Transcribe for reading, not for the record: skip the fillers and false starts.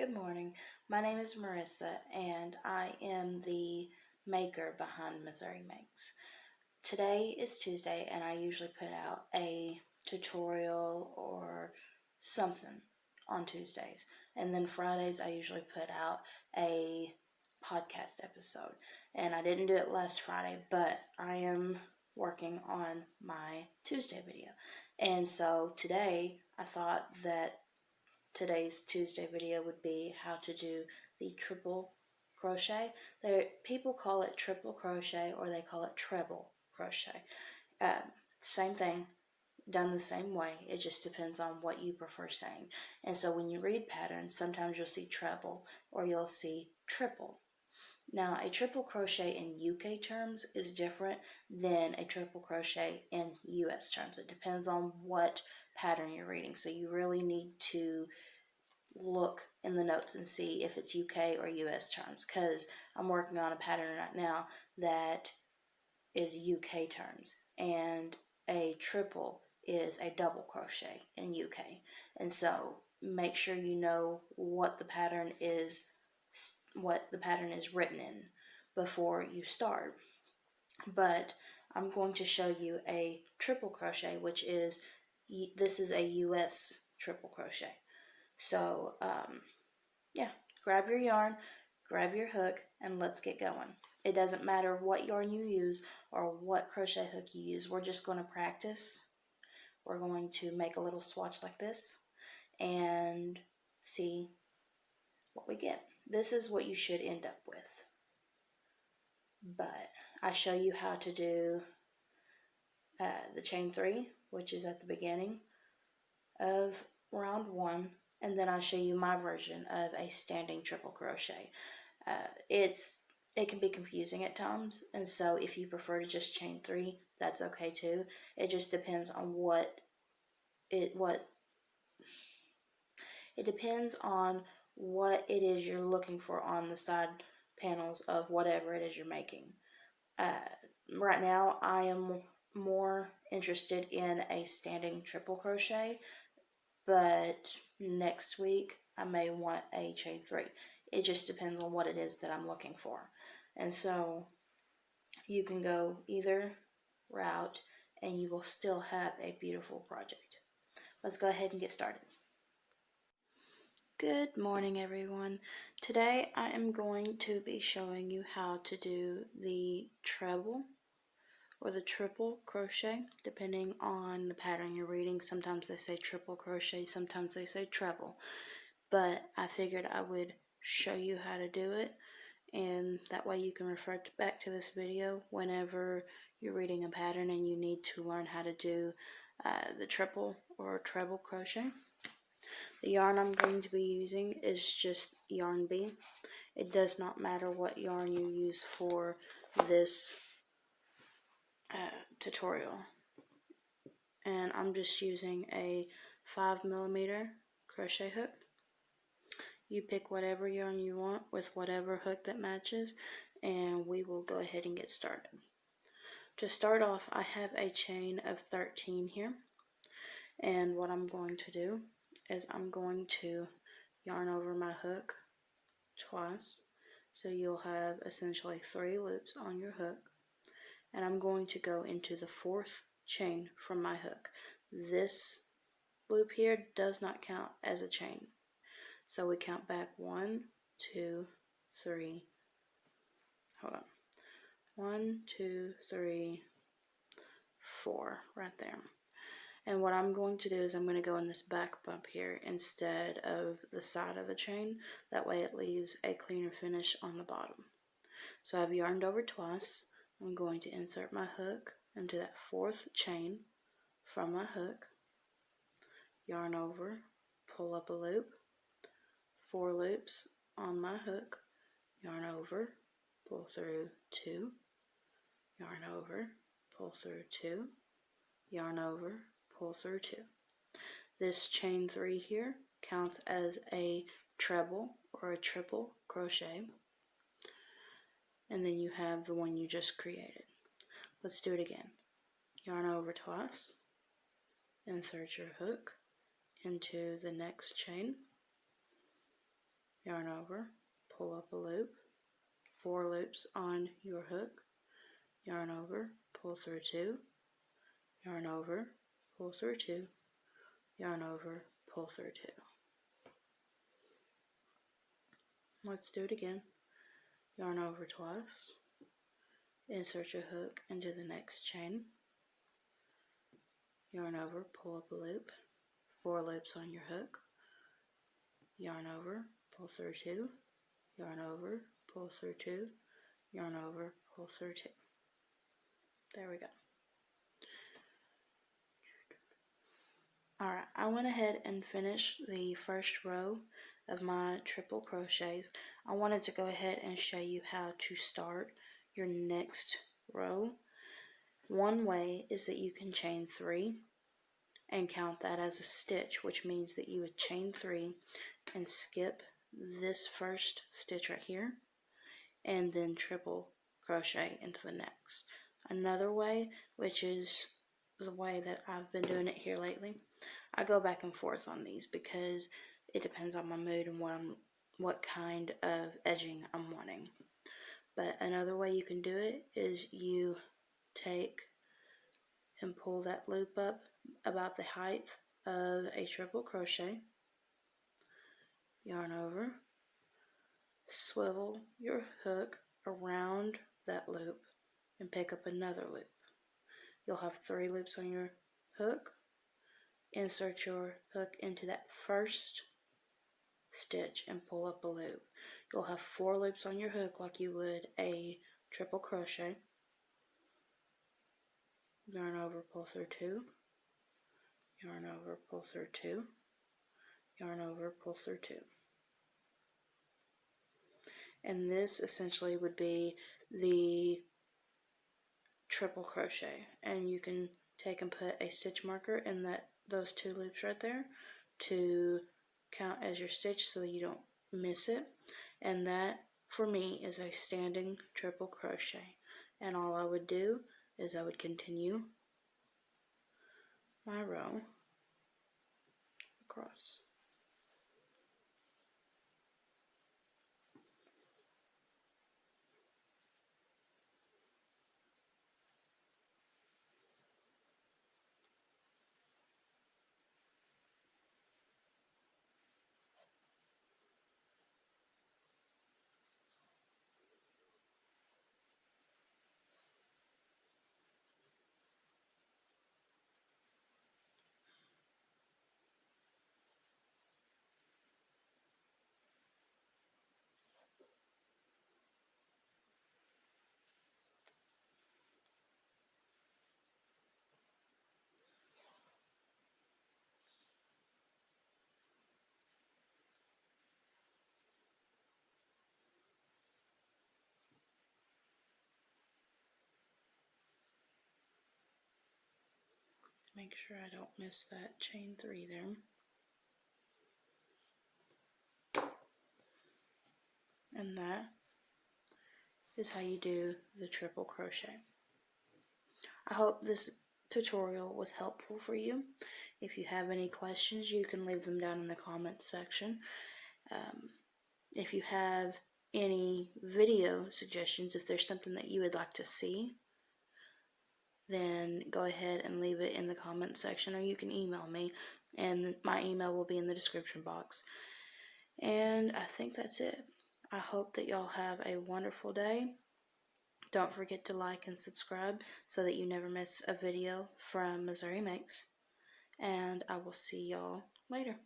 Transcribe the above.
Good morning. My name is Marissa, and I am the maker behind Missouri Makes. Today is Tuesday, and I usually put out a tutorial or something on Tuesdays. And then Fridays, I usually put out a podcast episode. And I didn't do it last Friday, but I am working on my Tuesday video. And so today, I thought that today's Tuesday video would be how to do the triple crochet. People call it triple crochet or they call it treble crochet. Same thing, done the same way. It just depends on what you prefer saying. And so when you read patterns, sometimes you'll see treble or you'll see triple. Now, a triple crochet in UK terms is different than a triple crochet in US terms. It depends on what pattern you're reading. So you really need to look in the notes and see if it's UK or US terms, because I'm working on a pattern right now that is UK terms, and a triple is a double crochet in UK. And so make sure you know what the pattern is written in before you start. But I'm going to show you a triple crochet, which is, this is a US triple crochet. So yeah, grab your yarn, grab your hook, and let's get going. It doesn't matter what yarn you use or what crochet hook you use. We're just going to practice. We're going to make a little swatch like this and see what we get. This is what you should end up with. But I show you how to do the chain 3, which is at the beginning of round 1, and then I'll show you my version of a standing triple crochet. It can be confusing at times, and so if you prefer to just chain 3, that's okay too. It just depends on it depends on what it is you're looking for on the side panels of whatever it is you're making. Right now I am more interested in a standing triple crochet, but next week I may want a chain 3. It just depends on what it is that I'm looking for. And so you can go either route and you will still have a beautiful project. Let's go ahead and get started. Good morning, everyone. Today I am going to be showing you how to do the treble or the triple crochet, depending on the pattern you're reading. Sometimes they say triple crochet, sometimes they say treble, but I figured I would show you how to do it, and that way you can refer back to this video whenever you're reading a pattern and you need to learn how to do the triple or treble crochet. The yarn I'm going to be using is just yarn B. It does not matter what yarn you use for this tutorial, and I'm just using a 5mm crochet hook. You pick whatever yarn you want with whatever hook that matches, and we will go ahead and get started. To start off, I have a chain of 13 here, and what I'm going to do is I'm going to yarn over my hook twice, so you'll have essentially 3 loops on your hook, and I'm going to go into the 4th chain from my hook. This loop here does not count as a chain, so we count back 1, 2, 3, hold on, 1, 2, 3, 4, right there. And what I'm going to do is I'm going to go in this back bump here instead of the side of the chain. That way it leaves a cleaner finish on the bottom. So I've yarned over twice. I'm going to insert my hook into that 4th chain from my hook, yarn over, pull up a loop, 4 loops on my hook, yarn over, pull through 2, yarn over, pull through 2, yarn over, pull through 2. This chain 3 here counts as a treble or a triple crochet, and then you have the one you just created. Let's do it again. Yarn over twice, insert your hook into the next chain, yarn over, pull up a loop, 4 loops on your hook, yarn over, pull through 2, yarn over, pull through 2, yarn over, pull through 2. Let's do it again. Yarn over twice, insert your hook into the next chain, yarn over, pull up a loop, 4 loops on your hook, yarn over, pull through 2, yarn over, pull through 2, yarn over, pull through 2. There we go. Alright, I went ahead and finished the first row of my triple crochets. I wanted to go ahead and show you how to start your next row. One way is that you can chain 3 and count that as a stitch, which means that you would chain 3 and skip this first stitch right here and then triple crochet into the next. Another way, which is the way that I've been doing it here lately, I go back and forth on these because it depends on my mood and what kind of edging I'm wanting. But another way you can do it is you take and pull that loop up about the height of a triple crochet, yarn over, swivel your hook around that loop and pick up another loop. You'll have 3 loops on your hook. Insert your hook into that first stitch and pull up a loop. You'll have 4 loops on your hook like you would a triple crochet. Yarn over, pull through 2, yarn over, pull through 2, yarn over, pull through 2. And this essentially would be the triple crochet, and you can take and put a stitch marker in those 2 loops right there to count as your stitch so that you don't miss it. And that for me is a standing triple crochet, and all I would do is I would continue my row across. Make sure I don't miss that chain 3 there. And that is how you do the triple crochet. I hope this tutorial was helpful for you. If you have any questions, you can leave them down in the comments section. If you have any video suggestions, if there's something that you would like to see, then go ahead and leave it in the comments section, or you can email me, and my email will be in the description box. And I think that's it. I hope that y'all have a wonderful day. Don't forget to like and subscribe so that you never miss a video from Missouri Makes. And I will see y'all later.